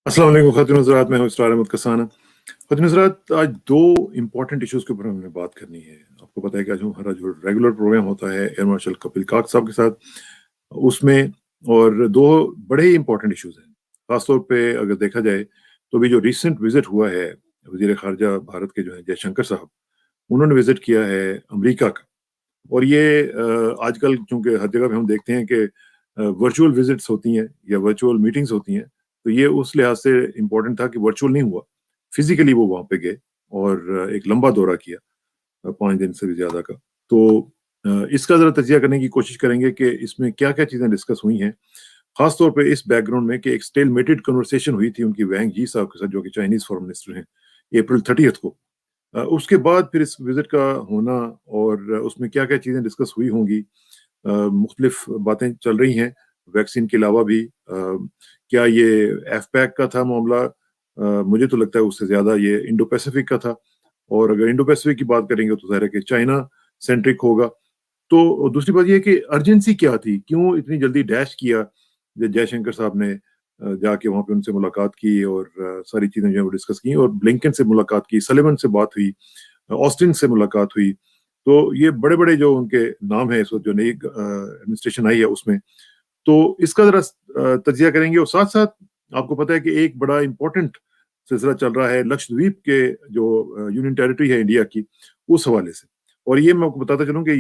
अस्सलाम वालेकुम ख़ातिन हज़रात, मैं हूँ इसरार अहमद कसाना। ख़ातिन हज़रात, आज 2 इम्पोर्टेंट इश्यूज़ के ऊपर हमें बात करनी है। आपको पता है कि आज हमारा जो रेगुलर प्रोग्राम होता है एयर मार्शल कपिल काक साहब के साथ, उसमें और 2 बड़े ही इम्पोर्टेंट इश्यूज़ हैं। ख़ास तौर पे अगर देखा जाए, तो अभी जो रीसेंट विज़िट हुआ है, वज़ीर ख़ारिजा भारत के जो हैं जयशंकर साहब, उन्होंने विज़िट किया है अमेरिका का। और ये आजकल चूँकि हर जगह पे हम देखते हैं कि वर्चुअल विज़िट्स होती हैं या वर्चुअल मीटिंग्स होती हैं, तो ये उस लिहाज से इम्पोर्टेंट था कि वर्चुअल नहीं हुआ। फिज़िकली वो वहाँ पे गए और एक लंबा दौरा किया 5 दिन से भी ज़्यादा का। तो इसका ज़रा तजिया करने की कोशिश करेंगे कि इसमें क्या-क्या चीज़ें डिस्कस हुई हैं। ख़ास तौर पे इस बैकग्राउंड में कि एक स्टेलमेटेड कन्वर्सेशन हुई थी उनकी वैंग यी साहब के साथ, जो कि चाइनीज़ फ़ॉरेन मिनिस्टर हैं, अप्रैल 30th को। उसके बाद फिर इस विज़िट का होना और उसमें क्या-क्या चीज़ें डिस्कस हुई होंगी। मुख्तलिफ बातें चल रही हैं, वैक्सीन के अलावा भी। क्या ये एफपैक का था मामला? मुझे तो लगता है उससे ज़्यादा ये इंडो पैसिफिक का था, और अगर इंडो पैसिफिक की बात करेंगे तो ज़ाहिर है कि चाइना सेंट्रिक होगा। तो दूसरी बात ये है कि अर्जेंसी क्या थी? क्यों इतनी जल्दी डैश किया? जयशंकर साहब ने जाके वहाँ पे उनसे मुलाकात की और सारी चीज़ें जो है वो डिस्कस की, और ब्लिंकन से मुलाकात की, सलिवन से बात हुई, ऑस्टिन से मुलाकात हुई। तो ये बड़े-बड़े जो उनके नाम हैं इस वक़्त, जो नई एडमिनिस्ट्रेशन आई है उसमें। तो इसका ज़रा तजिया करेंगे, और साथ-साथ आपको पता है कि एक बड़ा इम्पोर्टेंट सिलसिला चल रहा है लक्षद्वीप के जो यूनियन टेरिटरी है इंडिया की, उस हवाले से। और ये मैं आपको बताता चलूँ कि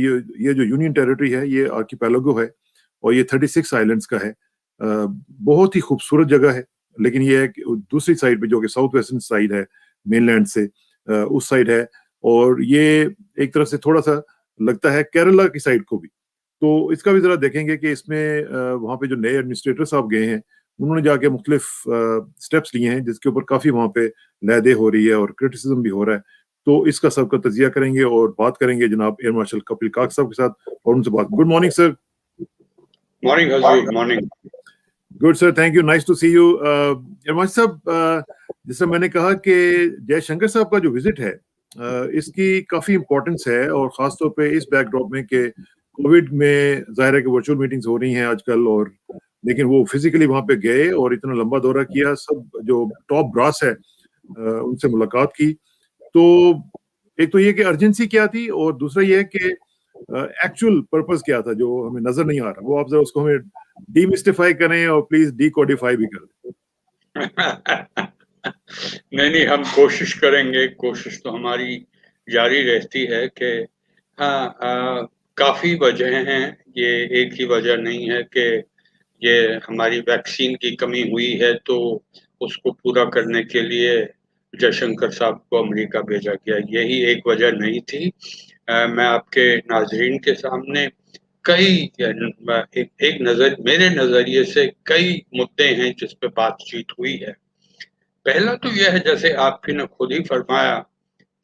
ये जो यूनियन टेरिटरी है, ये आर्किपेलागो है और ये 36 आइलैंड्स का है। बहुत ही खूबसूरत जगह है, लेकिन ये है कि दूसरी साइड पे जो कि साउथ वेस्टर्न साइड है, मेनलैंड से उस साइड है, और ये एक तरफ से थोड़ा-सा लगता है केरला की साइड को भी। तो इसका भी ज़रा देखेंगे कि इसमें वहाँ पे जो नए एडमिनिस्ट्रेटर साहब गए हैं, उन्होंने जाके मुख्तलिफ स्टेप्स लिए हैं, जिसके ऊपर काफ़ी वहाँ पे लहदे हो रही है और क्रिटिसिज़्म भी हो रहा है। तो इसका सबका तजिया करेंगे और बात करेंगे जनाब एयर मार्शल कपिल काक साहब के साथ, और उनसे बात। Good morning sir. मॉर्निंग हजूर, morning. Good sir, thank you, nice to see you. Air marshal साहब, जैसे मैंने कहा कि जयशंकर साहब का जो विजिट है, इसकी काफ़ी इम्पोर्टेंस है, और ख़ास तौर पे इस बैकड्रॉप में कि कोविड में ज़ाहिर है कि वर्चुअल मीटिंग्स हो रही हैं आजकल, और लेकिन वो फिज़िकली वहाँ पे गए और इतना लंबा दौरा किया, सब जो टॉप ब्रास है उनसे मुलाकात की। तो एक तो ये कि अर्जेंसी क्या थी, और दूसरा ये है कि एक्चुअल पर्पस क्या था जो हमें नज़र नहीं आ रहा। वो आप ज़रा उसको हमें डीमिस्टिफाई करें और प्लीज़ डिकोडिफाई भी कर दें। नहीं, हम कोशिश करेंगे, कोशिश तो हमारी जारी रहती है कि हाँ, काफ़ी वजह हैं, ये एक ही वजह नहीं है कि ये हमारी वैक्सीन की कमी हुई है, तो उसको पूरा करने के लिए जयशंकर साहब को अमेरिका भेजा गया, यही एक वजह नहीं थी। मैं आपके नाज़रीन के सामने कई एक नज़र मेरे नज़रिए से कई मुद्दे हैं जिस पे बातचीत हुई है। पहला तो यह है, जैसे आपने ने खुद ही फरमाया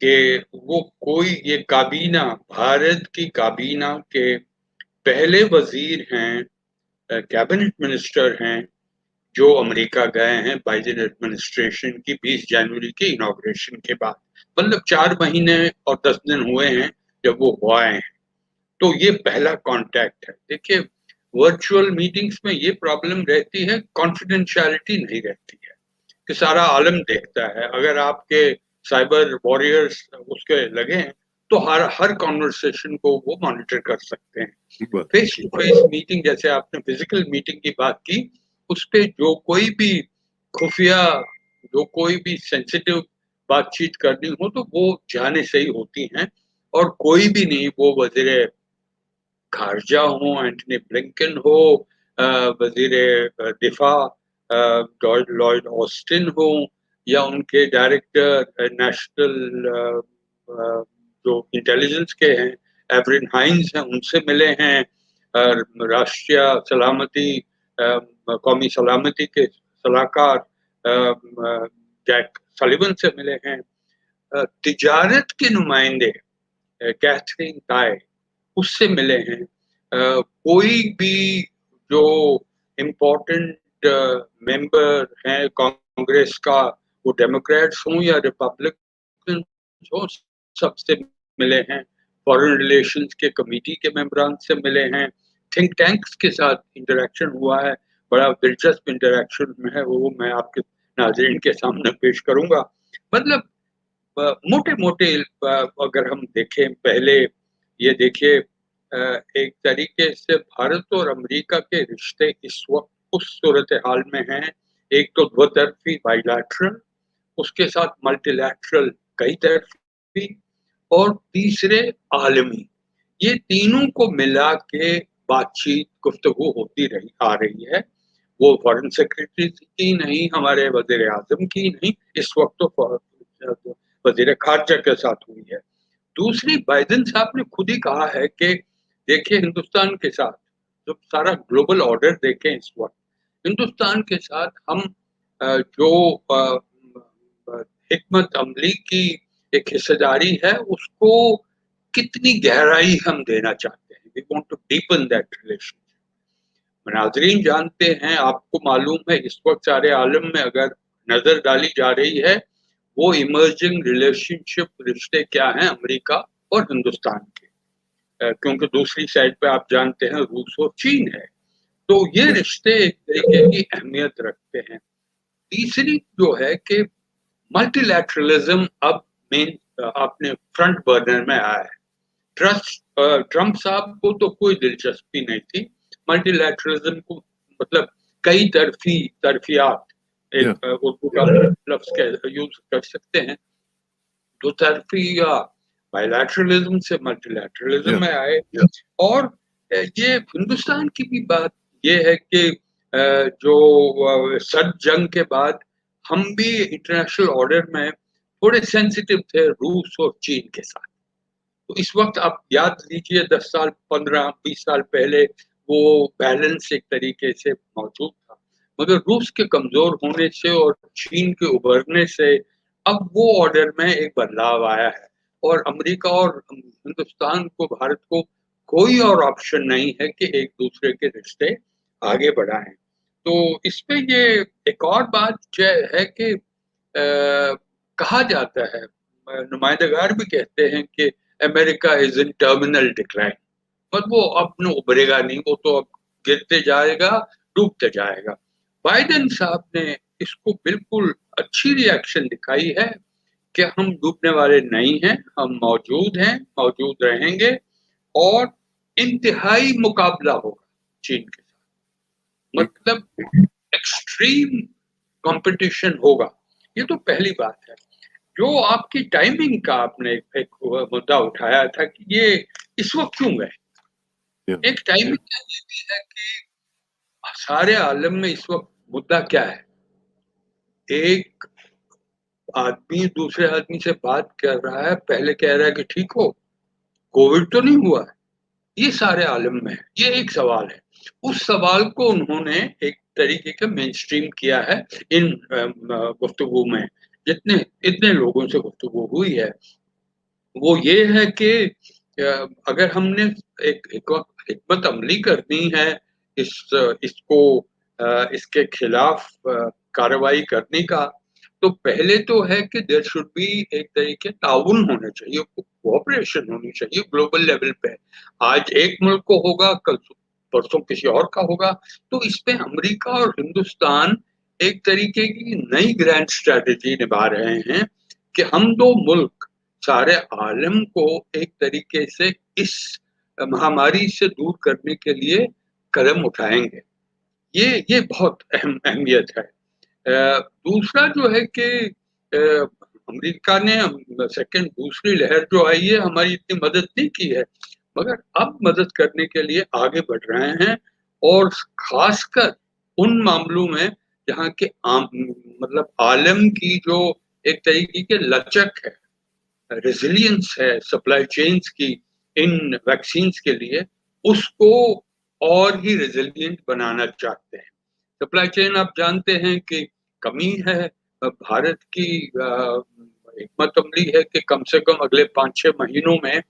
कि वो कोई ये काबीना, भारत की काबीना के पहले वज़ीर हैं, कैबिनेट मिनिस्टर हैं, जो अमेरिका गए हैं बाइडेन एडमिनिस्ट्रेशन की 20 जनवरी के इनॉग्रेशन के बाद। मतलब 4 महीने और 10 दिन हुए हैं जब वो हो आए हैं। तो ये पहला कॉन्टैक्ट है। देखिए, वर्चुअल मीटिंग्स में ये प्रॉब्लम रहती है, कॉन्फिडेंशियलिटी नहीं रहती है कि सारा आलम देखता है। अगर आपके साइबर वॉरियर्स उसके लगे हैं, तो हर हर कॉन्वर्सेशन को वो मॉनिटर कर सकते हैं। ठीक बात। फेस टू फेस मीटिंग, जैसे आपने फिजिकल मीटिंग की बात की, उस पे जो कोई भी खुफिया, जो कोई भी सेंसिटिव बातचीत करनी हो, तो वो जाने से ही होती हैं, और कोई भी नहीं, वो वज़ीर खारजा हो, एंटनी ब्लिंकन हो, वज़ीर दिफा जॉर्ज लॉयड ऑस्टिन हो, या उनके डायरेक्टर नेशनल जो इंटेलिजेंस के हैं एवरिन हाइंस हैं, उनसे मिले हैं। राष्ट्रीय सलामती, कौमी सलामती के सलाहकार जैक सलिवन से मिले हैं। तिजारत के नुमाइंदे कैथरीन ताई, उससे मिले हैं। कोई भी जो इम्पोर्टेंट मेंबर हैं कांग्रेस का, वो डेमोक्रेट्स हों या रिपब्लिकन हों, सबसे मिले हैं। फॉरेन रिलेशंस के कमेटी के मेंबरान से मिले हैं। थिंक टैंक्स के साथ इंटरेक्शन हुआ है, बड़ा दिलचस्प इंटरेक्शन में है, वो मैं आपके नाज़रीन के सामने पेश करूँगा। मतलब मोटे-मोटे अगर हम देखें पहले ये देखिए एक तरीके से भारत और अमेरिका के रिश्ते इस वक़्त उस सूरत-ए-हाल में हैं, एक तो द्वितरफ़ी बायलैटरल, उसके साथ मल्टीलैटरल कई तरफ़ी और तीसरे आलमी। ये तीनों को मिला के बातचीत, गुफ्तगू होती रही आ रही है। वो फ़ॉरेन सेक्रेटरी की नहीं, हमारे वज़ीर-ए-आज़म की नहीं, इस वक़्त तो वज़ीर ख़ारिजा के साथ हुई है। दूसरी बाइडेन साहब ने खुद ही कहा है कि देखिए हिंदुस्तान के साथ जो सारा ग्लोबल ऑर्डर देखें इस वक़्त, हिंदुस्तान के साथ हम जो हिकमत अमली की एक हिस्सेदारी है उसको कितनी गहराई हम देना चाहते हैं। We want to deepen that relation. नाज़रीन जानते हैं, आपको मालूम है इस वक़्त सारे आलम में अगर नज़र डाली जा रही है, वो इमर्जिंग रिलेशनशिप रिश्ते क्या हैं अमेरिका और हिंदुस्तान के। क्योंकि दूसरी साइड पे आप जानते हैं रूस और चीन है। तो ये रिश्ते एक तरीके की अहमियत रखते हैं। तीसरी जो है कि मल्टीलैटरलिज़्म अब अपने फ्रंट बर्नर में आया है। ट्रम्प साहब को तो कोई दिलचस्पी नहीं थी मल्टीलैटरलिज्म को, मतलब कई तरफियात एक उर्दू का लफ्ज यूज कर सकते हैं, दो तरफी या बायलैटरलिज्म से मल्टीलैटरलिज्म में आए। और ये हिंदुस्तान की भी बात ये है कि जो सर्द जंग के बाद हम भी इंटरनेशनल ऑर्डर में थोड़े सेंसिटिव थे रूस और चीन के साथ। तो इस वक़्त आप याद लीजिए 10 साल, 15-20 साल पहले वो बैलेंस एक तरीके से मौजूद था। मगर रूस के कमज़ोर होने से और चीन के उभरने से अब वो ऑर्डर में एक बदलाव आया है और अमेरिका और हिंदुस्तान को, भारत को कोई और ऑप्शन नहीं है कि एक-दूसरे के रिश्ते आगे बढ़ाएँ। तो इसमें ये एक और बात जो है कि कहा जाता है, नुमाइंदगार भी कहते हैं कि America is in terminal decline, पर वो अब न उभरेगा नहीं, वो तो अब गिरते जाएगा, डूबते जाएगा। बाइडेन साहब ने इसको बिल्कुल अच्छी रिएक्शन दिखाई है कि हम डूबने वाले नहीं हैं, हम मौजूद हैं, मौजूद रहेंगे और इंतहाई मुकाबला होगा चीन के साथ। मतलब एक्सट्रीम कॉम्पिटिशन होगा। ये तो पहली बात है। जो आपकी टाइमिंग का आपने एक मुद्दा उठाया था कि ये इस वक़्त क्यों गए? एक टाइमिंग का ये भी है कि सारे आलम में इस वक़्त मुद्दा क्या है? एक आदमी दूसरे आदमी से बात कर रहा है, पहले कह रहा है कि ठीक हो? कोविड तो नहीं हुआ है? ये सारे आलम में है, ये एक सवाल है। उस सवाल को उन्होंने एक तरीके का मेनस्ट्रीम किया है इन गुफ्तगू में, जितने इतने लोगों से गुफ्तगू हुई है। वो ये है कि अगर हमने एक हिकमत अमली करनी है इसको इसके खिलाफ कार्रवाई करने का, तो पहले तो है कि देयर शुड बी एक तरीके ताउन होना चाहिए, कोऑपरेशन होनी चाहिए ग्लोबल लेवल पे। आज एक मुल्क को होगा, कल परसों किसी और का होगा। तो इस पे अमेरिका और हिंदुस्तान एक तरीके की नई ग्रैंड स्ट्रैटेजी निभा रहे हैं कि हम दो मुल्क सारे आलम को एक तरीके से इस महामारी से दूर करने के लिए कदम उठाएँगे। ये बहुत अहमियत है। दूसरा जो है कि अमेरिका ने सेकंड दूसरी लहर जो आई है हमारी इतनी मदद नहीं की है, मगर अब मदद करने के लिए आगे बढ़ रहे हैं और ख़ासकर उन मामलों में जहाँ के मतलब आलम की जो एक तरीके की लचक है, रेज़िलियंस है सप्लाई चेन्स की इन वैक्सीन्स के लिए, उसको और ही रेज़िलिएंट बनाना चाहते हैं। सप्लाई चेन आप जानते हैं कि कमी है। भारत की हिकमत अमली है कि कम से कम अगले 5-6 महीनों में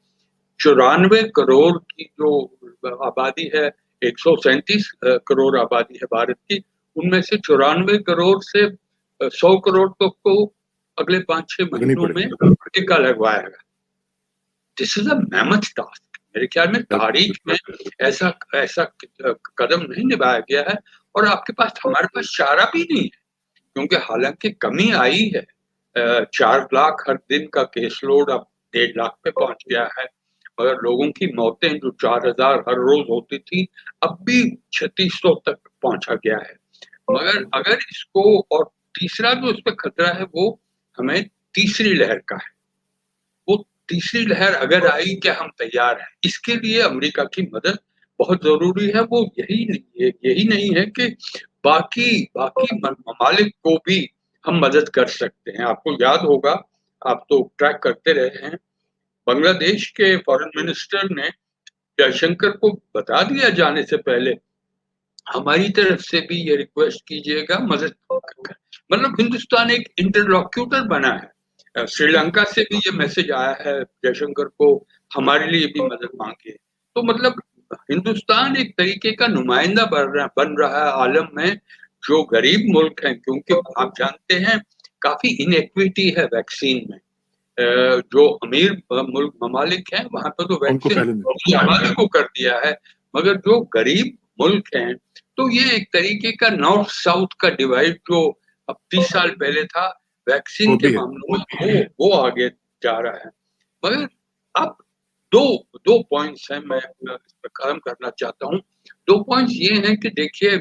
94 करोड़ की जो आबादी है, 137 करोड़ आबादी है भारत की, उनमें से 94 करोड़ से 100 करोड़ तक को अगले 5-6 महीनों में टीका लगवाएगा। This is a mammoth task. मेरे ख्याल में तारीख में ऐसा ऐसा कदम नहीं निभाया गया है और आपके पास हमारे पास चारा भी नहीं है। क्योंकि हालांकि कमी आई है, 4 लाख हर दिन का केस लोड अब 1.5 लाख पे पहुंच गया है, मगर लोगों की मौतें जो 4,000 हर रोज होती थी, अब भी 3600 तक पहुंचा गया है। मगर अगर इसको, और तीसरा जो इस पे खतरा है वो हमें तीसरी लहर का है। वो तीसरी लहर अगर आई, क्या हम तैयार हैं? इसके लिए अमेरिका की मदद बहुत जरूरी है। वो यही नहीं है कि बाकी बाकी ममालिक को भी हम मदद कर सकते हैं। आपको याद होगा, आप तो ट्रैक करते रहे हैं, बांग्लादेश के फॉरेन मिनिस्टर ने जयशंकर को बता दिया जाने से पहले, हमारी तरफ से भी ये रिक्वेस्ट कीजिएगा मदद। मतलब हिंदुस्तान एक इंटरलॉक्यूटर बना है। श्रीलंका से भी ये मैसेज आया है जयशंकर को, हमारे लिए भी मदद मांगे। तो मतलब हिंदुस्तान एक तरीके का नुमाइंदा बन रहा है आलम में, जो गरीब मुल्क हैं, क्योंकि आप जानते हैं काफी इनइक्विटी है वैक्सीन में। जो अमीर मुल्क ममालिक हैं वहां पर तो उनको वैक्सीन पहले पूरी आबादी को कर दिया है, मगर जो गरीब मुल्क हैं, तो ये एक तरीके का नॉर्थ साउथ का डिवाइड जो अब 30 साल पहले था वैक्सीन वो के भी है। मामलों में, वो आगे जा रहा है। मगर अब दो दो पॉइंट्स हैं, मैं इस पर खत्म करना चाहता हूँ। 2 पॉइंट्स ये हैं कि देखिए,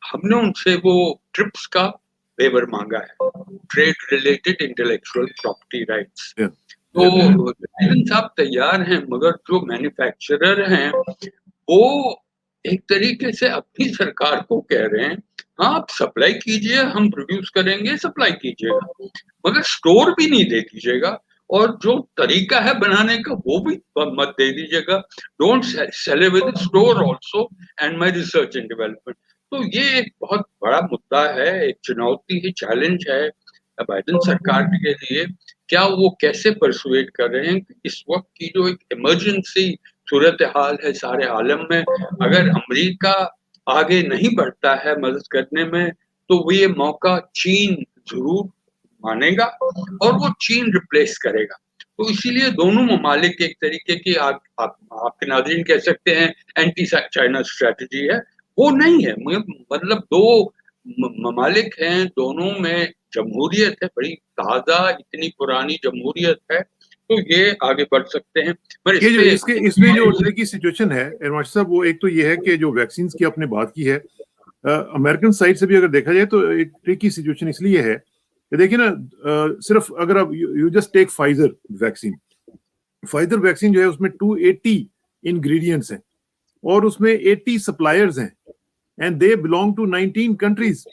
हमने उनसे वो ट्रिप्स का वेवर मांगा है, trade related intellectual property rights. या तो या बाइडेन साहब तैयार हैं, मगर जो मैन्युफैक्चरर हैं वो एक तरीके से अपनी सरकार को कह रहे हैं, हाँ आप सप्लाई कीजिए, हम प्रोड्यूस करेंगे, सप्लाई कीजिएगा, मगर स्टोर भी नहीं दे दीजिएगा, और जो तरीका है बनाने का वो भी मत दे दीजिएगा। Don't sell with store also and my research and development. तो ये एक बहुत बड़ा मुद्दा है, एक चुनौती है, चैलेंज है बाइडेन सरकार के लिए। क्या वो कैसे परसुएट कर रहे हैं कि इस वक्त की जो एक इमरजेंसी सूरत हाल है सारे आलम में, अगर अमेरिका आगे नहीं बढ़ता है मदद करने में, तो वो ये मौका चीन जरूर मानेगा और वो चीन रिप्लेस करेगा। तो इसीलिए दोनों ममालिक एक तरीके की, आपके नाज़रीन कह सकते हैं एंटी चाइना स्ट्रेटजी है, वो नहीं है। मतलब दो ममालिक हैं, दोनों में जमहूरियत है, बड़ी ताज़ा इतनी पुरानी जमहूरियत है, तो ये आगे बढ़ सकते हैं। पर ये इस जो पे इसके इसमें जो ट्रिकी सिचुएशन है एडवाइस साहब, वो एक तो ये है कि जो वैक्सीन की आपने बात की है, अमेरिकन साइड से भी अगर देखा जाए तो एक ट्रिकी सिचुएशन इसलिए है कि देखिए ना, सिर्फ अगर आप you just take Pfizer vaccine जो है उसमें 280 इंग्रेडिएंट्स हैं और उसमें 80 सप्लायर्स हैं and they belong to 19 countries.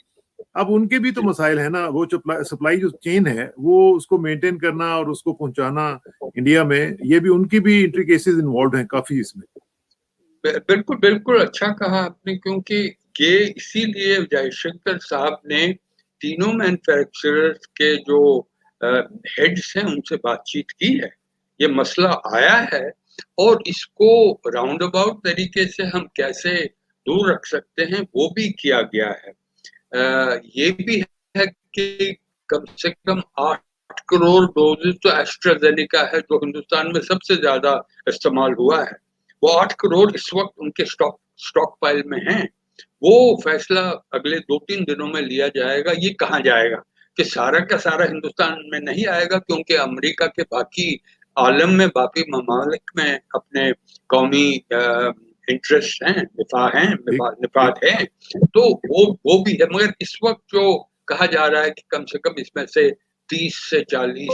अब उनके भी तो मसाइल है ना, वो सप्लाई जो चेन है वो उसको मेंटेन करना और उसको पहुंचाना इंडिया में, ये भी उनकी भी इंट्रिकेसीज इन्वॉल्व हैं काफी इसमें। बिल्कुल बिल्कुल, अच्छा कहा आपने, क्योंकि ये इसीलिए जयशंकर साहब ने तीनों मैन्युफैक्चरर्स के जो हेड्स हैं उनसे बातचीत की है, ये मसला आया है, और इसको राउंड अबाउट तरीके से हम कैसे दूर रख सकते हैं वो भी किया गया है। ये भी है कि कम से कम 8 करोड़ डोजेज तो एस्ट्राजेनेका है, जो हिंदुस्तान में सबसे ज्यादा इस्तेमाल हुआ है, वो 8 करोड़ इस वक्त उनके स्टॉक पाइल में हैं। वो फैसला अगले 2-3 दिनों में लिया जाएगा। ये कहाँ जाएगा कि सारा का सारा हिंदुस्तान में नहीं आएगा, क्योंकि अमेरिका के बाकी आलम में, बाकी ममालिक में अपने कौमी इंटरेस्ट हैं, ठीक ठीक। निफात है, तो वो भी है। मगर इस वक्त जो कहा जा रहा है कि कम से कम इसमें से 30 से 40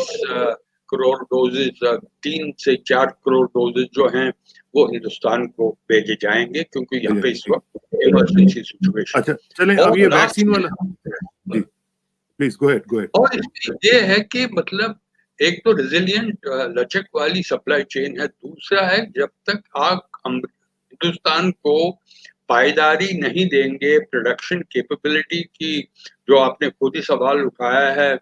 करोड़ डोजेज, 3 से 4 करोड़ डोजेज जो हैं वो हिंदुस्तान को भेजे जाएंगे, क्योंकि यहाँ पे इस ठीक। वक्त इमरजेंसी सिचुएशन अच्छा है। चलें, अब और ये लास्ट वैक्सीन वाला, जी प्लीज गो अहेड। और ये है कि मतलब एक तो रिजिलियंट लचक वाली सप्लाई चेन है, दूसरा है जब तक आप हिंदुस्तान को पायदारी नहीं देंगे प्रोडक्शन कैपेबिलिटी की, जो आपने खुद ही सवाल उठाया है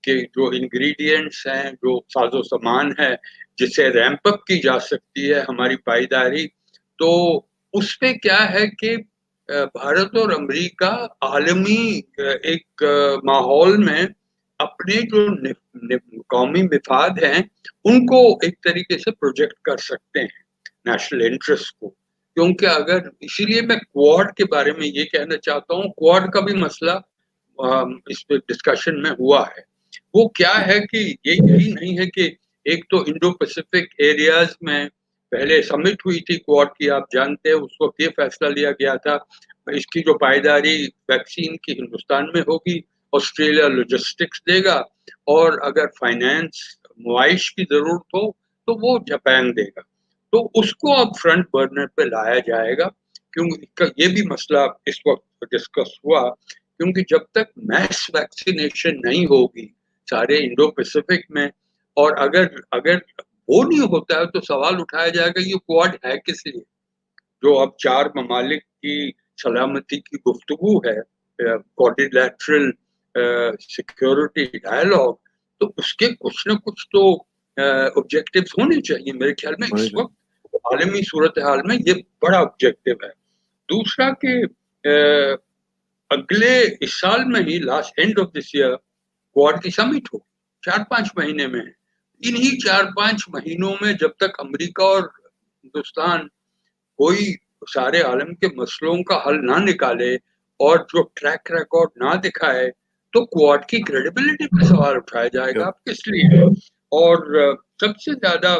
कि जो इंग्रेडिएंट्स हैं, जो साजो सामान है जिसे रैंप अप की जा सकती है हमारी पायदारी, तो उस पे क्या है कि भारत और अमेरिका आलमी एक माहौल में अपने जो कौमी मिफाद हैं उनको एक तरीके से प्रोजेक्ट कर सकते हैं, नेशनल इंटरेस्ट को। क्योंकि अगर, इसीलिए मैं क्वाड के बारे में ये कहना चाहता हूँ, क्वाड का भी मसला इस डिस्कशन में हुआ है। वो क्या है कि ये यही नहीं है कि एक तो इंडो पैसिफिक एरियाज में पहले समिट हुई थी क्वाड की, आप जानते हैं उस वक्त ये फैसला लिया गया था इसकी जो पायदारी वैक्सीन की हिंदुस्तान में होगी, ऑस्ट्रेलिया लॉजिस्टिक्स देगा, और अगर फाइनेंस मुआइश की जरूरत हो तो वो जापान देगा। तो उसको अब फ्रंट बर्नर पे लाया जाएगा, क्योंकि ये भी मसला इस वक्त डिस्कस हुआ, क्योंकि जब तक मैस वैक्सीनेशन नहीं होगी सारे इंडो पैसिफिक में, और अगर अगर वो नहीं होता है तो सवाल उठाया जाएगा ये क्वाड है किस लिए। जो अब 4 ममालिक की सलामती की गुफ्तगू है, क्वाड्रिलैटरल सिक्योरिटी डायलॉग, तो उसके कुछ न कुछ तो ऑब्जेक्टिव्स होने चाहिए मेरे ख्याल में। इस वक्त आलमी सूरत हाल में ये बड़ा ऑब्जेक्टिव है। दूसरा कि अगले इस साल में ही last end of this year Quad की समिट हो, 4-5 महीने में। इन्हीं 4-5 महीनों में जब तक अमेरिका और हिंदुस्तान कोई सारे आलम के मसलों का हल ना निकाले और जो ट्रैक रिकॉर्ड ना दिखाए, तो क्वाड की क्रेडिबिलिटी पे सवाल उठाया जाएगा, आप किस लिए। और सबसे ज्यादा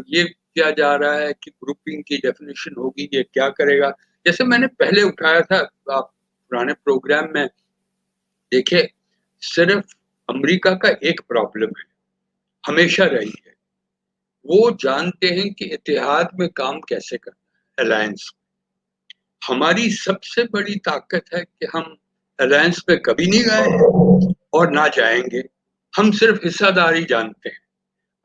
ये किया जा रहा है कि ग्रुपिंग की डेफिनेशन होगी, ये क्या करेगा। जैसे मैंने पहले उठाया था आप पुराने प्रोग्राम में, देखिए सिर्फ अमेरिका का एक प्रॉब्लम है, हमेशा रही है, वो जानते हैं कि इत्तेहाद में काम कैसे करना है, अलायंस। हमारी सबसे बड़ी ताकत है कि हम अलायंस में कभी नहीं गए और ना जाएंगे, हम सिर्फ हिस्सादारी जानते हैं।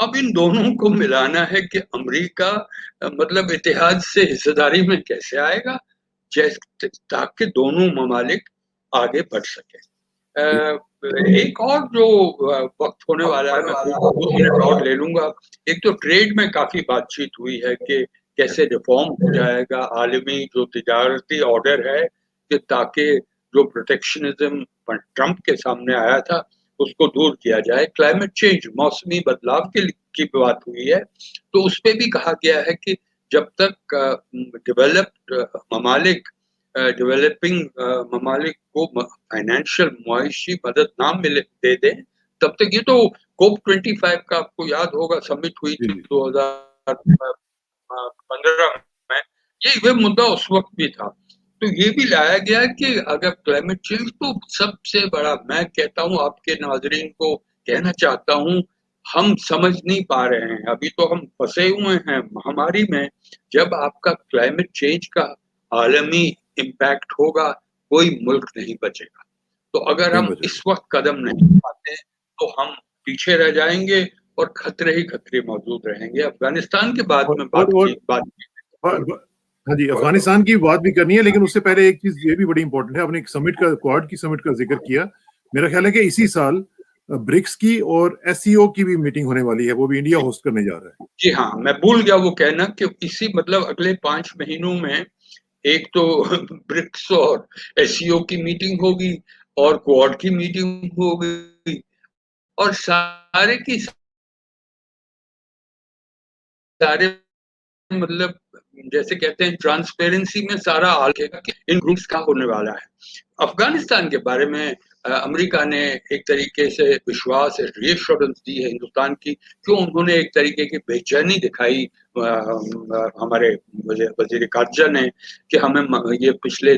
अब इन दोनों को मिलाना है कि अमेरिका मतलब इत्तेहाद से हिस्सेदारी में कैसे आएगा, ताकि दोनों ममालिक आगे बढ़ सके। एक और जो वक्त होने वाला है, मैं 2 मिनट और ले लूंगा। एक तो ट्रेड में काफी बातचीत हुई है कि कैसे रिफॉर्म हो जाएगा, आलमी जो तिजारती ऑर्डर है, कि ताकि जो प्रोटेक्शनिज्म ट्रंप के सामने आया था उसको दूर किया जाए। क्लाइमेट चेंज, मौसमी बदलाव की बात हुई है, तो उस पर भी कहा गया है कि जब तक डेवलप्ड ममालिक डेवलपिंग ममालिक को फाइनेंशियल मुआशी मदद ना मिले दे दें, तब तक। ये तो कोप 25 का आपको याद होगा समिट हुई थी 2015 में, ये मुद्दा उस वक्त भी था। तो ये भी लाया गया कि अगर क्लाइमेट चेंज, तो सबसे बड़ा मैं कहता हूँ, आपके नाजरीन को कहना चाहता हूँ, हम समझ नहीं पा रहे हैं, अभी तो हम फंसे हुए हैं महामारी में। जब आपका क्लाइमेट चेंज का आलमी इम्पैक्ट होगा, कोई मुल्क नहीं बचेगा। तो अगर हम इस वक्त कदम नहीं उठाते तो हम पीछे रह जाएंगे और खतरे ही खतरे मौजूद रहेंगे। अफगानिस्तान के बाद में हाँ जी, अफगानिस्तान की बात भी करनी है, लेकिन उससे पहले एक चीज ये भी बड़ी इंपॉर्टेंट है। आपने एक समिट का, क्वाड की समिट का जिक्र किया। मेरा ख्याल है कि इसी साल ब्रिक्स की और एससीओ की भी मीटिंग होने वाली है, वो भी इंडिया होस्ट करने जा रहा है। जी हाँ, मैं भूल गया वो कहना कि इसी मतलब अगले 5 महीनों में एक तो ब्रिक्स और एससीओ की मीटिंग होगी और क्वाड की मीटिंग होगी, और सारे की सारे मतलब जैसे कहते हैं ट्रांसपेरेंसी में सारा आलेगा कि इन ग्रुप्स का होने वाला है। अफगानिस्तान के बारे में अमेरिका ने एक तरीके से विश्वास, रीएश्योरेंस दी है हिंदुस्तान की, क्यों उन्होंने एक तरीके की बेचैनी दिखाई हमारे वजीर खारजा ने, कि हमें ये पिछले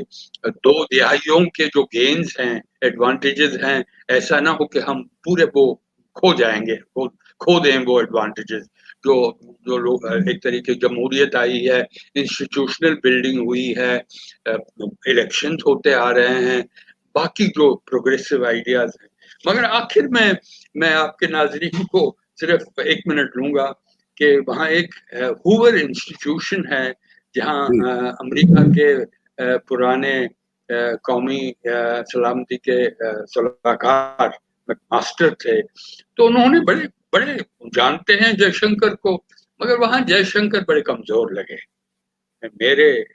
2 दिहाइयों के जो गेन्स हैं, एडवांटेजेस हैं, ऐसा ना हो कि हम पूरे वो खो जाएंगे, खो दें वो एडवांटेजेस। जो जो लोग एक तरीके जमहूरियत आई है, इंस्टीट्यूशनल बिल्डिंग हुई है, इलेक्शंस होते आ रहे हैं, बाकी जो प्रोग्रेसिव आइडियाज हैं। मगर आखिर में मैं आपके नाजरीन को सिर्फ 1 मिनट लूंगा कि वहाँ एक हूवर इंस्टीट्यूशन है, जहाँ अमेरिका के पुराने कौमी सलामती के सलाहकार मास्टर थे, तो उन्होंने बड़े बड़े जानते हैं जयशंकर को, मगर वहां जयशंकर बड़े कमजोर लगे मेरे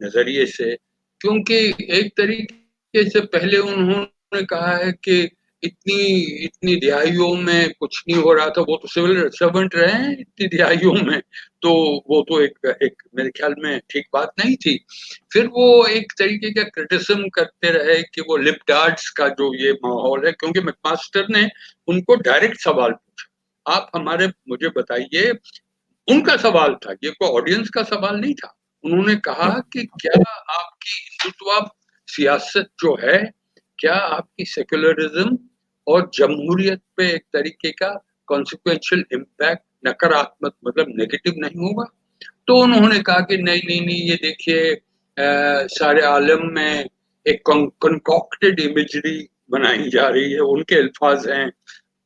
नजरिए से, क्योंकि एक तरीके से पहले उन्होंने कहा है कि इतनी दिहाइयों में कुछ नहीं हो रहा था, वो तो सिविल सर्वेंट रहे हैं इतनी दिहाइयों में, तो वो तो एक मेरे ख्याल में ठीक बात नहीं थी। फिर वो एक तरीके का क्रिटिसिज्म करते रहे कि वो लिबडार्ड्स का जो ये माहौल है, क्योंकि मैकमास्टर ने उनको डायरेक्ट सवाल पूछा, आप मुझे बताइए, उनका सवाल था, ये कोई ऑडियंस का सवाल नहीं था। उन्होंने कहा कि क्या आपकी हिंदुत्व सियासत जो है, क्या आपकी सेक्युलरिज्म और जमहूरियत पे एक तरीके का कॉन्सिक्वेंशियल इम्पैक्ट नकारात्मक मतलब नेगेटिव नहीं होगा? तो उन्होंने कहा कि नहीं नहीं नहीं, ये देखिए सारे आलम में एक कंकॉक्टेड इमेजरी बनाई जा रही है, उनके अल्फाज हैं,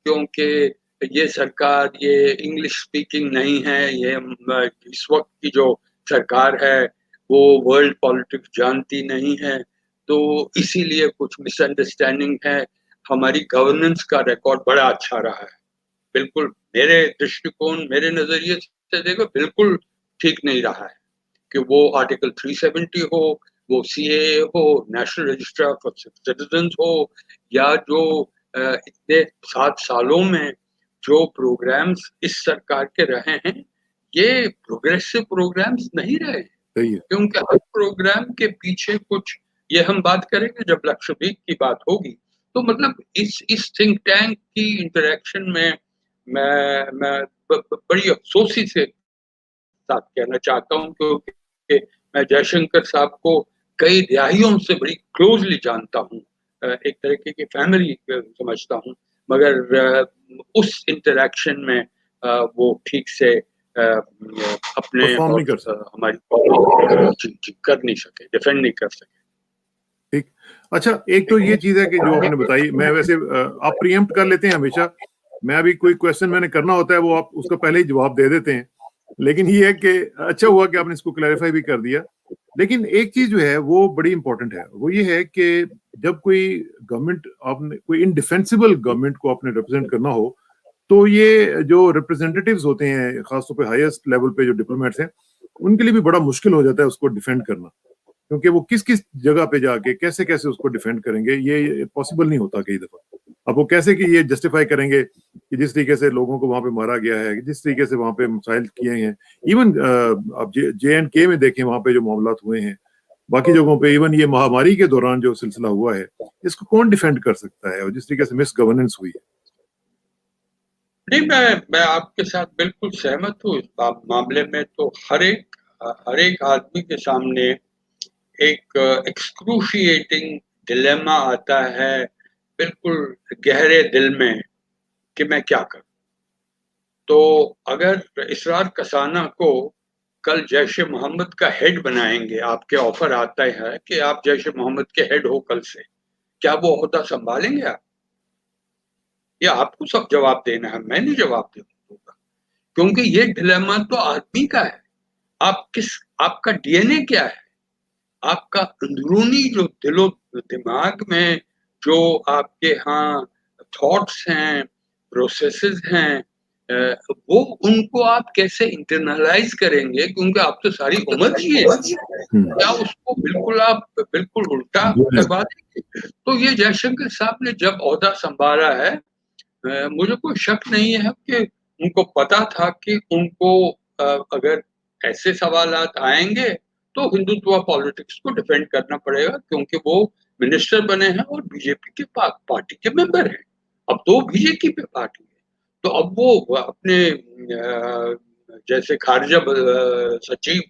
क्योंकि ये सरकार ये इंग्लिश स्पीकिंग नहीं है, ये इस वक्त की जो सरकार है वो वर्ल्ड पॉलिटिक्स जानती नहीं है, तो इसीलिए कुछ मिसअंडरस्टैंडिंग है, हमारी गवर्नेंस का रिकॉर्ड बड़ा अच्छा रहा है। बिल्कुल मेरे दृष्टिकोण, मेरे नजरिए से देखो, बिल्कुल ठीक नहीं रहा है कि वो आर्टिकल 370 हो, वो सीएए हो, नेशनल रजिस्टर ऑफ सिटीजन्स हो, या जो इतने 7 सालों में जो प्रोग्राम्स इस सरकार के रहे हैं, ये प्रोग्रेसिव प्रोग्राम्स नहीं रहे, सही है। क्योंकि हर प्रोग्राम के पीछे कुछ, ये हम बात करेंगे जब लक्षद्वीप की बात होगी, तो मतलब इस थिंक टैंक की इंटरेक्शन में मैं बड़ी अफसोसी से साथ कहना चाहता हूँ, क्योंकि मैं जयशंकर साहब को कई दहाइयों से बड़ी क्लोजली जानता हूँ, एक तरीके की फैमिली समझता हूँ, मगर उस इंटरेक्शन में वो ठीक से अपने परफॉर्म नहीं और कर सकते। हमारी कर नहीं सके, डिफेंड नहीं कर सके। ठीक। अच्छा, एक तो ये चीज है कि जो आपने बताई, मैं वैसे आप प्रीएम्प्ट कर लेते हैं हमेशा, मैं अभी कोई क्वेश्चन मैंने करना होता है वो आप उसका पहले ही जवाब दे देते हैं, लेकिन ये है कि अच्छा हुआ कि आपने इसको क्लैरिफाई भी कर दिया। लेकिन एक चीज जो है वो बड़ी इंपॉर्टेंट है, वो ये है कि जब कोई गवर्नमेंट, आपने कोई इनडिफेंसिबल गवर्नमेंट को आपने रिप्रेजेंट करना हो, तो ये जो रिप्रेजेंटेटिव्स होते हैं, खासतौर पे हाईएस्ट लेवल पे जो डिप्लोमेट्स हैं, उनके लिए भी बड़ा मुश्किल हो जाता है उसको डिफेंड करना, क्योंकि वो किस किस जगह पे जाके कैसे कैसे उसको डिफेंड करेंगे, ये पॉसिबल नहीं होता कई दफा। अब वो कैसे कि ये जस्टिफाई करेंगे कि जिस तरीके से लोगों को वहां पे मारा गया है, जिस तरीके से वहां पे मिसाइल किए हैं, इवन अब JNK में देखें वहां पे जो मामला हुए हैं, बाकी जगहों पे, इवन ये महामारी के दौरान जो सिलसिला हुआ है, इसको कौन डिफेंड कर सकता है, और जिस तरीके से मिस गवर्नेंस हुई है। नहीं, मैं आपके साथ बिल्कुल सहमत हूँ इस मामले में, तो हर एक आदमी के सामने एक एक्सक्रूशिएटिंग डिलेमा आता है, बिल्कुल गहरे दिल में, कि मैं क्या करूं। तो अगर इसरार कसाना को कल जैश ए मोहम्मद का हेड बनाएंगे, आपके ऑफर आता है कि आप जैश ए मोहम्मद के हेड हो कल से, क्या वो ओहदा संभालेंगे आप? या आपको सब जवाब देना है, मैं नहीं जवाब दूंगा, क्योंकि ये डिलेमा तो आदमी का है। आपका डीएनए क्या है, आपका अंदरूनी जो दिलो दिमाग में जो आपके यहाँ थॉट्स हैं, प्रोसेसेस हैं, वो उनको आप कैसे इंटरनलाइज करेंगे, क्योंकि आप तो सारी उम्र जिए, क्या उसको बिल्कुल उल्टा करवा देंगे? तो ये जयशंकर साहब ने जब ओहदा संभाला है, मुझे कोई शक नहीं है कि उनको पता था कि उनको अगर ऐसे सवालात आएंगे तो हिंदुत्व पॉलिटिक्स को डिफेंड करना पड़ेगा, क्योंकि वो मिनिस्टर बने हैं और बीजेपी के पार्टी के मेंबर हैं। अब तो बीजेपी पे पार्टी है, तो अब वो अपने जैसे खारजा सचिव,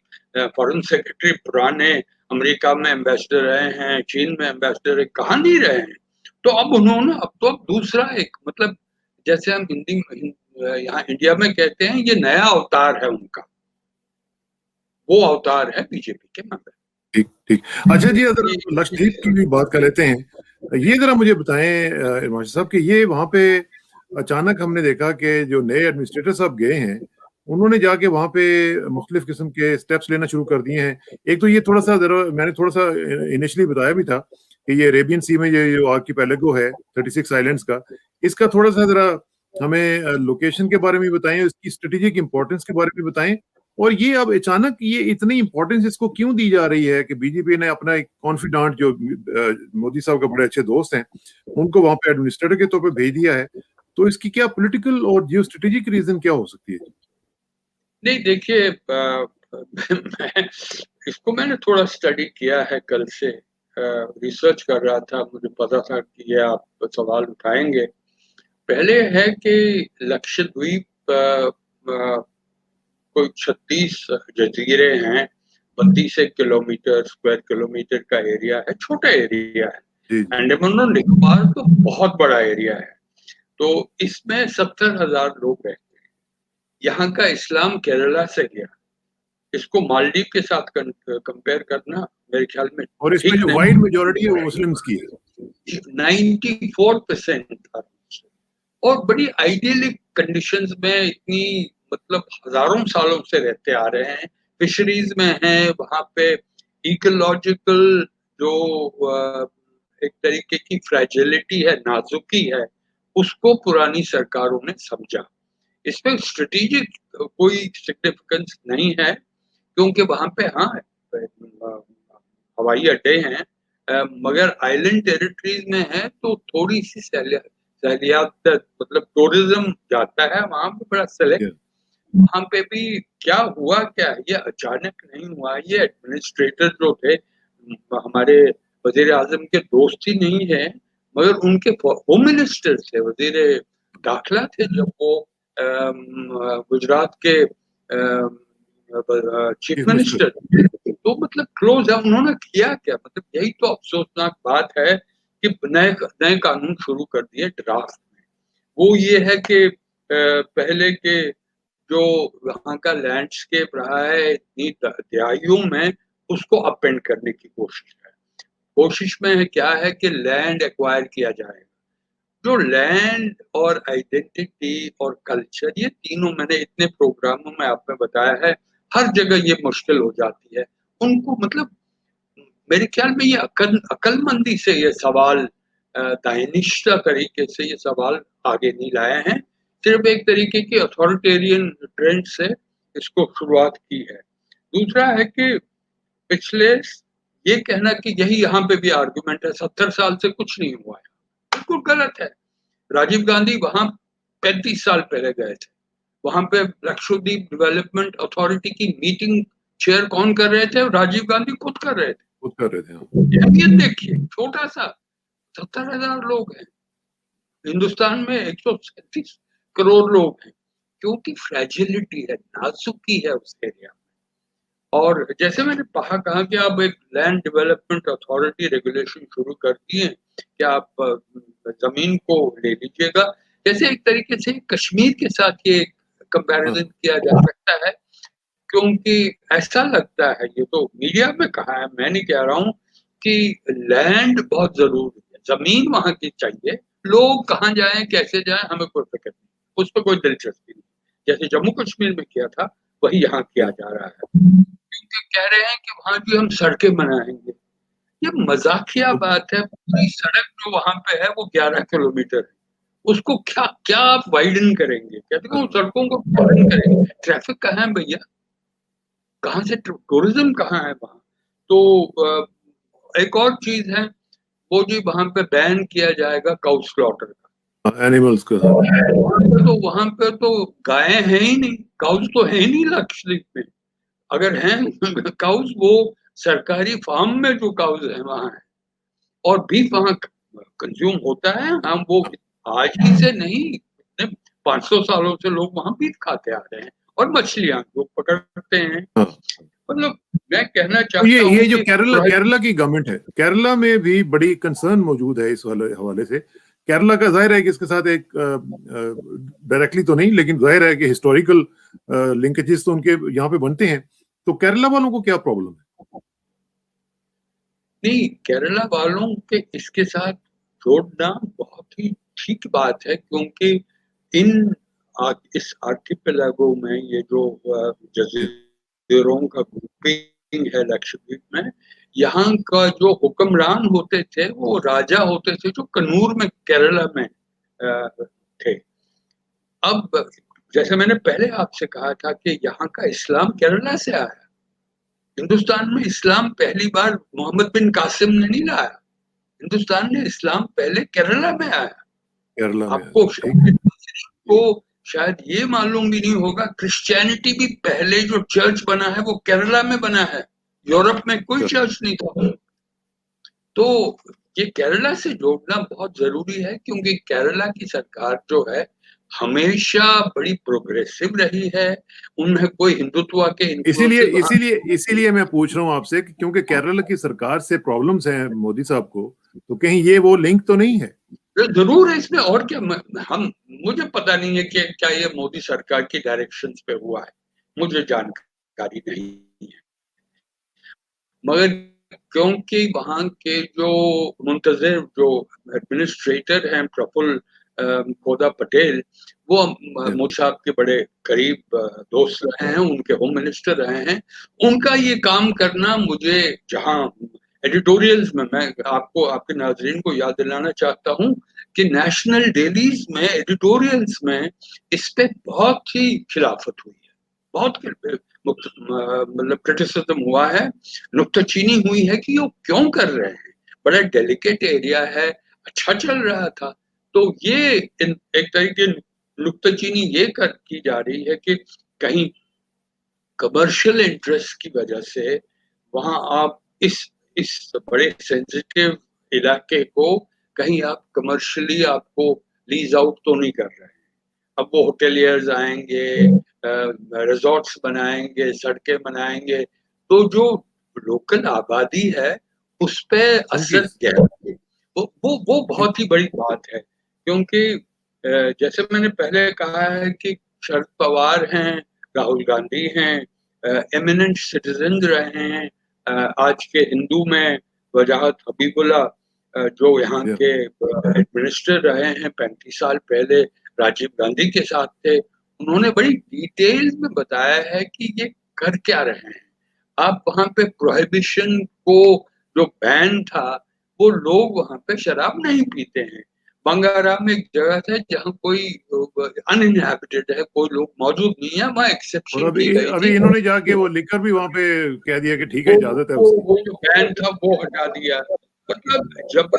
फॉरेन सेक्रेटरी पुराने अमेरिका में एम्बेसडर रहे हैं, चीन में एम्बेसडर कहाँ नहीं रहे हैं, तो अब दूसरा एक मतलब, जैसे हम हिंदी यहाँ इंडिया में कहते हैं, ये नया अवतार है उनका, वो अवतार है बीजेपी के मेंबर। ठीक ठीक। अच्छा जी, अगर लक्षद्वीप की भी बात कर लेते हैं, ये जरा मुझे बताएं इरमाशी साहब कि ये वहां पे अचानक हमने देखा कि जो नए एडमिनिस्ट्रेटर साहब गए हैं, उन्होंने जाके वहां पे मुख्तलिफ किस्म के स्टेप्स लेना शुरू कर दिए हैं। एक तो ये थोड़ा सा जरा मैंने थोड़ा सा इनिशियली बताया भी था कि ये अरेबियन सी में ये जो आर्किपेलागो है 36 आइलैंड्स का, इसका थोड़ा सा जरा हमें लोकेशन के बारे में बताएं, इसकी स्ट्रेटेजिक इंपॉर्टेंस के बारे में बताएं, और ये अब अचानक ये इतनी इंपॉर्टेंस इसको क्यों दी जा रही है कि बीजेपी ने अपना एक कॉन्फिडेंट जो मोदी साहब के बड़े अच्छे दोस्त हैं उनको वहां पे एडमिनिस्ट्रेटर के तौर पे भेज दिया है, तो इसकी क्या पॉलिटिकल और जियो स्ट्रेटेजिक रीजन क्या हो सकती है? नहीं देखिए, मैं इसको मैंने थोड़ा स्टडी किया है, कल से रिसर्च कर रहा था, मुझे पता था कि ये आप सवाल उठाएंगे। पहले है कि लक्षद्वीप कोई 36 जजीरे हैं, 32 किलोमीटर स्क्वायर किलोमीटर का एरिया है, छोटा एरिया है। जी जी अंडमान और निकोबार तो बहुत बड़ा एरिया है, तो इसमें 70,000 लोग रहते हैं। यहाँ का इस्लाम केरला से गया, इसको मालदीव के साथ कंपेयर करना मेरे ख्याल में और इसमें ठीक जो वाइड नहीं। मेजोरिटी है वो मुस्लिम्स की है। 94% और बड़ी आइडियलिक कंडीशंस में इतनी, मतलब हजारों सालों से रहते आ रहे हैं, फिशरीज में हैं वहां पे। इकोलॉजिकल जो एक तरीके की फ्रेजिलिटी है, नाजुकी है, उसको पुरानी सरकारों ने समझा। इसमें स्ट्रेटेजिक कोई सिग्निफिकेंस नहीं है, क्योंकि वहां पे हाँ हवाई अड्डे हैं, मगर आइलैंड टेरिटरीज में है, तो थोड़ी सी सहलियात, मतलब टूरिज्म जाता है वहां पे बड़ा सेलेक्ट। वहां पे भी क्या हुआ, क्या ये अचानक नहीं हुआ, ये एडमिनिस्ट्रेटर जो थे हमारे वजीर आजम के दोस्त ही नहीं है, मगर उनके होम मिनिस्टर थे, वजीर दाखिला थे जब वो गुजरात के चीफ चीफ मिनिस्टर। मिनिस्टर। तो मतलब क्लोज है, उन्होंने किया क्या, मतलब यही तो अफसोसनाक बात है कि नए नए कानून शुरू कर दिए ड्राफ्ट में। वो ये है कि पहले के जो वहाँ का लैंडस्केप रहा है इतनी दहाइयों में, उसको अपएंड करने की कोशिश है। कोशिश में है क्या है कि लैंड एक्वायर किया जाएगा। जो लैंड और आइडेंटिटी और कल्चर, ये तीनों मैंने इतने प्रोग्रामों में आप में बताया है, हर जगह ये मुश्किल हो जाती है उनको। मतलब मेरे ख्याल में ये अकलमंदी से ये सवाल, दायनिश्ता तरीके से ये सवाल आगे नहीं लाए हैं, सिर्फ एक तरीके की अथॉरिटेरियन ट्रेंड से इसको शुरुआत की है। दूसरा है कि पिछले, ये कहना कि यही यहाँ पे भी आर्गुमेंट है 70 साल से कुछ नहीं हुआ है, बिल्कुल गलत है। राजीव गांधी वहां 35 साल पहले गए थे, वहां पे लक्षद्वीप डेवलपमेंट अथॉरिटी की मीटिंग चेयर कौन कर रहे थे? राजीव गांधी खुद कर रहे थे। खुद कर रहे थे हाँ। अहमियत देखिए, छोटा सा 70,000 लोग हैं, हिंदुस्तान में 137 करोड़ लोग हैं, क्योंकि फ्रेजिलिटी है, नाजुकी है उस एरिया में। और जैसे मैंने कहा कि आप एक लैंड डेवलपमेंट अथॉरिटी रेगुलेशन शुरू कर दिए कि आप जमीन को ले लीजिएगा, जैसे एक तरीके से कश्मीर के साथ ये हाँ कंपैरिजन किया जा सकता है। क्योंकि ऐसा लगता है, ये तो मीडिया में कहा है, मैं नहीं कह रहा हूँ, कि लैंड बहुत जरूरी है, जमीन वहां की चाहिए। लोग कहाँ जाएं कैसे जाएं हमें कोई फिक्र नहीं, उस पर कोई दिलचस्पी नहीं। जैसे जम्मू कश्मीर में किया था वही यहाँ किया जा रहा है, क्योंकि कह रहे हैं कि वहां भी हम सड़कें बनाएंगे। ये मजाकिया तो बात है। पूरी सड़क जो वहां पे है वो 11 किलोमीटर है, उसको क्या क्या आप वाइडन करेंगे? कहते हैं सड़कों को वाइडन करेंगे, ट्रैफिक कहाँ है भैया, कहाँ से टूरिज्म कहाँ है वहां? तो एक और चीज है, वो जी वहां पे बैन किया जाएगा काउ स्लॉटर का। एनिमल्स का हाँ। तो वहां पे तो गायें हैं ही नहीं, काउज तो है ही नहीं लक्षद्वीप में। अगर हैं काउज, वो सरकारी फार्म में जो काउज है वहां है, और बीफ वहां कंज्यूम होता है। हम वो आज ही से नहीं, 500 सालों से लोग वहां बीफ खाते आ रहे हैं, और मछलियां लोग पकड़ते हैं। हाँ। मतलब मैं कहना तो चाहता ये हूँ जो कि केरला केरला की गवर्नमेंट है, केरला में भी बड़ी कंसर्न मौजूद है इस हवाले से। केरला का जाहिर है कि इसके साथ एक डायरेक्टली तो नहीं, लेकिन जाहिर है कि हिस्टोरिकल लिंकेजेस तो उनके यहाँ पे बनते हैं। तो केरला वालों को क्या प्रॉब्लम है? नहीं, केरला वालों के इसके साथ जोड़ना बहुत ही ठीक बात है, क्योंकि इन इस आर्किपेलागो में ये जो जजीरों का ग्रुपिंग है लक्षद्वीप में, यहाँ का जो हुक्मरान होते थे वो राजा होते थे जो कन्नूर में केरला में थे। अब जैसे मैंने पहले आपसे कहा था कि यहाँ का इस्लाम केरला से आया। हिंदुस्तान में इस्लाम पहली बार मोहम्मद बिन कासिम ने नहीं लाया, हिंदुस्तान ने इस्लाम पहले केरला में आया। केरला में आपको ठीक शायद ये मालूम भी नहीं होगा, क्रिश्चियनिटी भी पहले जो चर्च बना है वो केरला में बना है, यूरोप में कोई है। चर्च नहीं था। तो ये केरला से जोड़ना बहुत जरूरी है, क्योंकि केरला की सरकार जो है हमेशा बड़ी प्रोग्रेसिव रही है, उनमें कोई हिंदुत्व के इसीलिए इन्फ्लुएंसेस इसीलिए इसीलिए मैं पूछ रहा हूँ आपसे कि क्योंकि केरला की सरकार से प्रॉब्लम्स हैं मोदी साहब को, तो कहीं ये वो लिंक तो नहीं है? जरूर है इसमें, और क्या। हम मुझे पता नहीं है कि क्या ये मोदी सरकार की डायरेक्शंस पे हुआ है, मुझे जानकारी नहीं है, मगर क्योंकि वहाँ के जो मुंतजिर जो एडमिनिस्ट्रेटर हैं प्रफुल्ल खोदा पटेल, वो मोदी साहब के बड़े करीब दोस्त रहे हैं, उनके होम मिनिस्टर रहे हैं। उनका ये काम करना, मुझे जहाँ एडिटोरियल्स में, मैं आपको, आपके नाजरीन को याद दिलाना चाहता हूँ कि नेशनल डेलीज में एडिटोरियल्स में इस पे बहुत ही खिलाफत हुई है, बहुत मतलब क्रिटिसिज्म हुआ है, नुक्ताचीनी हुई है कि वो क्यों कर रहे हैं, बड़ा डेलिकेट एरिया है, अच्छा चल रहा था। तो ये एक तरीके नुक्ताचीनी ये की जा रही है कि कहीं कमर्शियल इंटरेस्ट की वजह से वहां आप इस बड़े सेंसिटिव इलाके को कहीं आप कमर्शियली आपको लीज आउट तो नहीं कर रहे हैं। अब वो होटेलियर्स आएंगे, रिजॉर्ट्स बनाएंगे, सड़कें बनाएंगे, तो जो लोकल आबादी है उस पे असर क्या है, वो बहुत ही बड़ी बात है। क्योंकि जैसे मैंने पहले कहा है कि शरद पवार हैं, राहुल गांधी हैं, एमिनेंट सिटीजन रहे हैं। आज के हिंदू में वजाहत हबीबुल्ला, जो यहाँ के एडमिनिस्टर रहे हैं, 35 साल पहले राजीव गांधी के साथ थे, उन्होंने बड़ी डिटेल में बताया है कि ये कर क्या रहे हैं। आप वहां पे प्रोहिबिशन को, जो बैन था, वो लोग वहां पे शराब नहीं पीते हैं। बंगारा में एक जगह है जहाँ कोई अनइनहैबिटेड है, कोई लोग मौजूद नहीं है, वहाँ और एक्सेप्शन अभी की गई थी। अभी इन्होंने जाके वो लिकर भी वहां पे कह दिया कि ठीक है, इजाजत है उसकी। वो जो बैन था वो हटा दिया। मतलब जब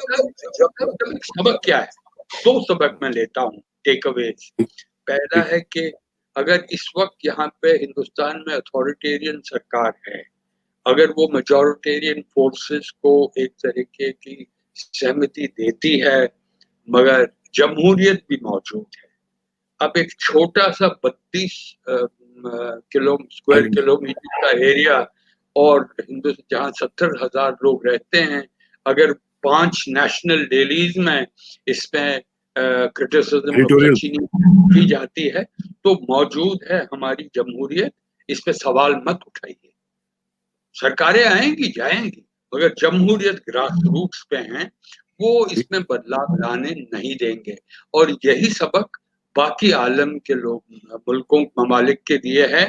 सबक क्या है, दो सबक मैं लेता हूँ टेक अवे। पहला है कि अगर इस वक्त यहाँ पे हिंदुस्तान में अथॉरिटेरियन सरकार है, अगर वो मेजॉरिटेरियन फोर्सेस को एक तरीके की सहमति देती है, मगर जमहूरियत भी मौजूद है। अब एक छोटा सा 32 स्क्वायर किलोमीटर का एरिया, और हिंदुस्तान जहाँ 70,000 लोग रहते हैं, अगर 5 नेशनल डेलीज में इसमें क्रिटिसिज्म नुक्ताचीनी की जाती है, तो मौजूद है हमारी जमहूरियत, इस पे सवाल मत उठाइए। सरकारें आएंगी जाएंगी, मगर जमहूरियत ग्रास रूट्स पे हैं, वो इसमें बदलाव लाने नहीं देंगे। और यही सबक बाकी आलम के लोग, मुल्कों, ममालिक के लिए है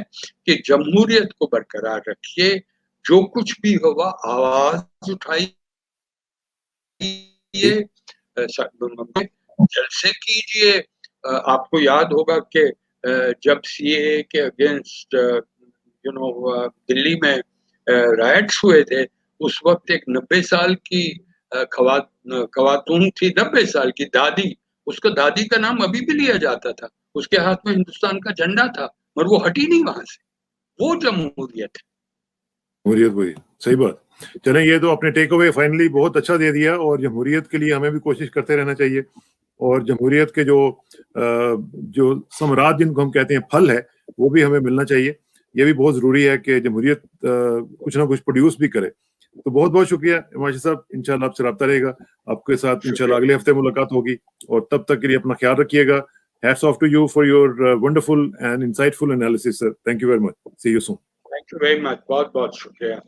कि जमहूरियत को बरकरार रखिए, जो कुछ भी होगा आवाज उठाइए, जलसे कीजिए। आपको याद होगा कि जब सीएए के अगेंस्ट दिल्ली में राइट्स हुए थे, उस वक्त एक 90 साल की खवातून थी, 90 साल की दादी, उसका दादी का नाम अभी भी लिया जाता था, उसके हाथ में हिंदुस्तान का झंडा था, मगर वो हटी नहीं वहां से। वो जमहूरियत है। जमहूरियत वही, सही बात। चलें, ये तो अपने टेक अवे फाइनली बहुत अच्छा दे दिया, और जमहूरियत के लिए हमें भी कोशिश करते रहना चाहिए, और जमहूरियत के जो सम्राट जिनको हम कहते हैं फल है, वो भी हमें मिलना चाहिए। ये भी बहुत जरूरी है कि जमहूरियत कुछ ना कुछ प्रोड्यूस भी करे। तो बहुत बहुत शुक्रिया हिमांशु साहब, इंशाल्लाह आपसे रब्ता रहेगा, आपके साथ इंशाल्लाह अगले हफ्ते मुलाकात होगी, और तब तक के लिए अपना ख्याल रखिएगा। Hats off to you for your wonderful and insightful analysis, sir. Thank you very much. See you soon. Thank you very much, बहुत बहुत शुक्रिया।